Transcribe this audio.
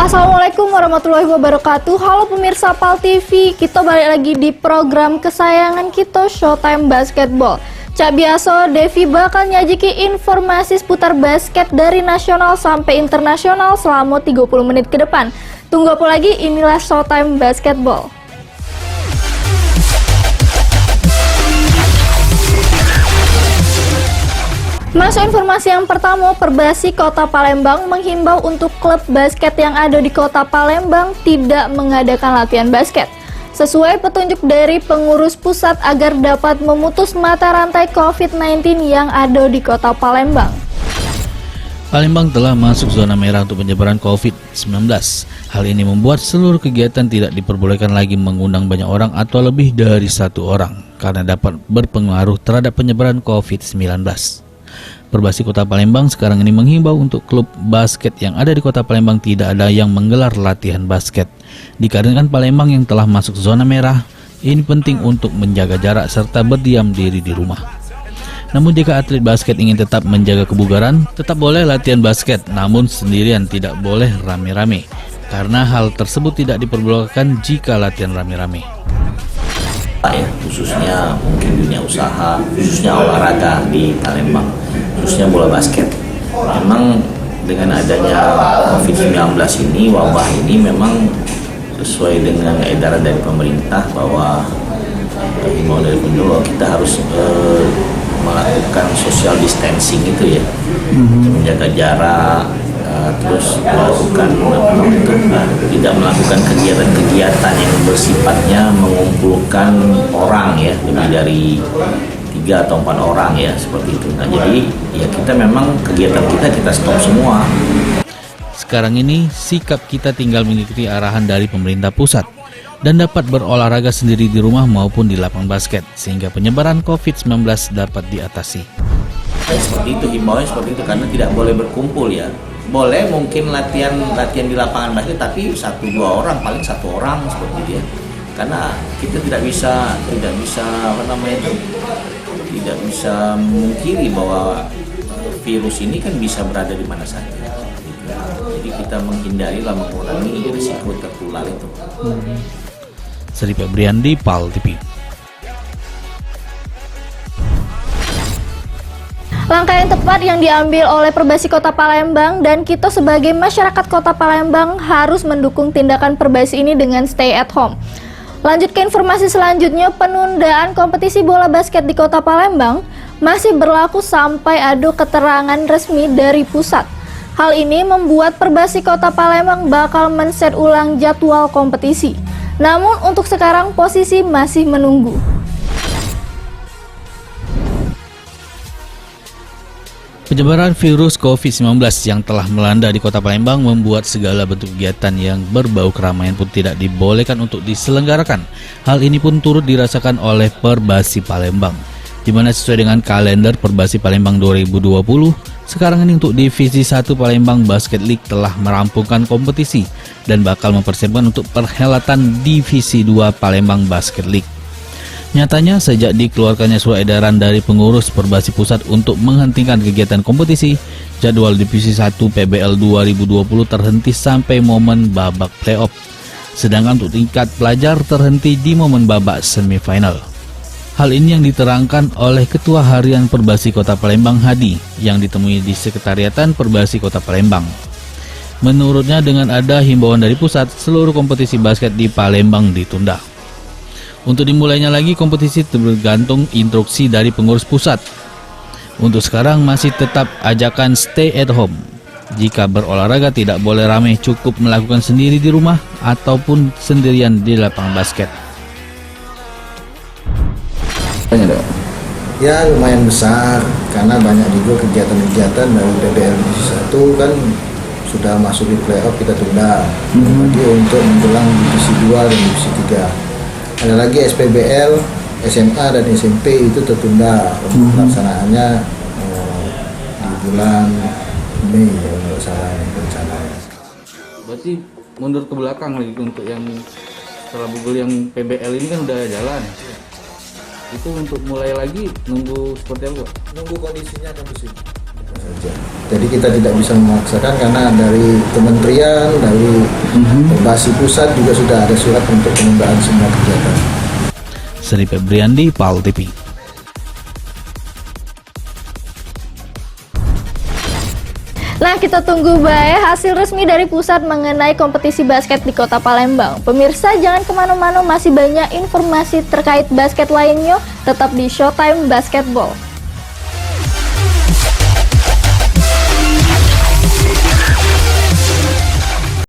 Assalamualaikum warahmatullahi wabarakatuh. Halo pemirsa PAL TV, kita balik lagi di program kesayangan kita, Showtime Basketball. Cak biasa, Devi bakal nyajiki informasi seputar basket dari nasional sampai internasional selama 30 menit ke depan. Tunggu apa lagi, inilah Showtime Basketball. Masuk informasi yang pertama, Perbasi Kota Palembang menghimbau untuk klub basket yang ada di Kota Palembang tidak mengadakan latihan basket. Sesuai petunjuk dari pengurus pusat agar dapat memutus mata rantai COVID-19 yang ada di Kota Palembang. Palembang telah masuk zona merah untuk penyebaran COVID-19. Hal ini membuat seluruh kegiatan tidak diperbolehkan lagi mengundang banyak orang atau lebih dari satu orang karena dapat berpengaruh terhadap penyebaran COVID-19. Perbasi Kota Palembang sekarang ini menghimbau untuk klub basket yang ada di Kota Palembang tidak ada yang menggelar latihan basket. Dikarenakan Palembang yang telah masuk zona merah, ini penting untuk menjaga jarak serta berdiam diri di rumah. Namun jika atlet basket ingin tetap menjaga kebugaran, tetap boleh latihan basket, namun sendirian, tidak boleh rame-rame. Karena hal tersebut tidak diperbolehkan jika latihan rame-rame. Khususnya mungkin dunia usaha, khususnya olahraga di Palembang, khususnya bola basket. Memang dengan adanya COVID-19 ini, wabah ini memang sesuai dengan edaran dari pemerintah bahwa himbauan dari pemerintah kita harus melakukan social distancing itu ya, menjaga jarak, terus melakukan tidak melakukan kegiatan-kegiatan yang bersifatnya mengumpulkan orang ya, lebih dari 3 atau 4 orang ya, seperti itu. Nah jadi ya kita memang kegiatan kita stop semua. Sekarang ini sikap kita tinggal mengikuti arahan dari pemerintah pusat dan dapat berolahraga sendiri di rumah maupun di lapangan basket sehingga penyebaran COVID-19 dapat diatasi. Seperti itu, himbauannya seperti itu, karena tidak boleh berkumpul ya. Boleh mungkin latihan di lapangan basket, tapi 1-2 orang, paling 1 orang seperti itu ya. Karena kita tidak bisa tidak bisa memungkiri bahwa virus ini kan bisa berada di mana saja. Jadi kita menghindarilah, mengurangi risiko tertular itu. Seri Febriandi, PAL TV. Langkah yang tepat yang diambil oleh Perbasi Kota Palembang dan kita sebagai masyarakat Kota Palembang harus mendukung tindakan Perbasi ini dengan stay at home. Lanjut ke informasi selanjutnya, penundaan kompetisi bola basket di Kota Palembang masih berlaku sampai ada keterangan resmi dari pusat. Hal ini membuat Perbasi Kota Palembang bakal men-set ulang jadwal kompetisi. Namun untuk sekarang posisi masih menunggu. Penyebaran virus COVID-19 yang telah melanda di Kota Palembang membuat segala bentuk kegiatan yang berbau keramaian pun tidak dibolehkan untuk diselenggarakan. Hal ini pun turut dirasakan oleh Perbasi Palembang, di mana sesuai dengan kalender Perbasi Palembang 2020, sekarang ini untuk Divisi 1 Palembang Basket League telah merampungkan kompetisi dan bakal mempersiapkan untuk perhelatan Divisi 2 Palembang Basket League. Nyatanya, sejak dikeluarkannya surat edaran dari pengurus Perbasi Pusat untuk menghentikan kegiatan kompetisi, jadwal Divisi 1 PBL 2020 terhenti sampai momen babak playoff. Sedangkan untuk tingkat pelajar terhenti di momen babak semifinal. Hal ini yang diterangkan oleh Ketua Harian Perbasi Kota Palembang Hadi yang ditemui di Sekretariatan Perbasi Kota Palembang. Menurutnya, dengan ada himbauan dari pusat, seluruh kompetisi basket di Palembang ditunda. Untuk dimulainya lagi kompetisi tergantung instruksi dari pengurus pusat. Untuk sekarang masih tetap ajakan stay at home. Jika berolahraga tidak boleh ramai, cukup melakukan sendiri di rumah ataupun sendirian di lapangan basket. Ya lumayan besar karena banyak juga kegiatan-kegiatan dari PBL Divisi 1 kan sudah masuk di playoff, kita tunda. Lagi untuk menjelang Divisi 2 dan Divisi 3. Ada lagi SPBL, SMA dan SMP itu tertunda untuk pelaksanaannya di bulan Mei ya, menurut saya rencananya. Berarti mundur ke belakang lagi untuk yang setelah Google yang PBL ini kan udah jalan. Itu untuk mulai lagi nunggu seperti apa? Nunggu kondisinya kondusif. saja. Jadi kita tidak bisa memaksakan karena dari kementerian, dari Basi pusat juga sudah ada surat untuk penundaan semua kegiatan. Seri Febriandi, PAL TV. Nah, kita tunggu baik hasil resmi dari pusat mengenai kompetisi basket di Kota Palembang. Pemirsa, jangan kemana-mana, masih banyak informasi terkait basket lainnya, tetap di Showtime Basketball.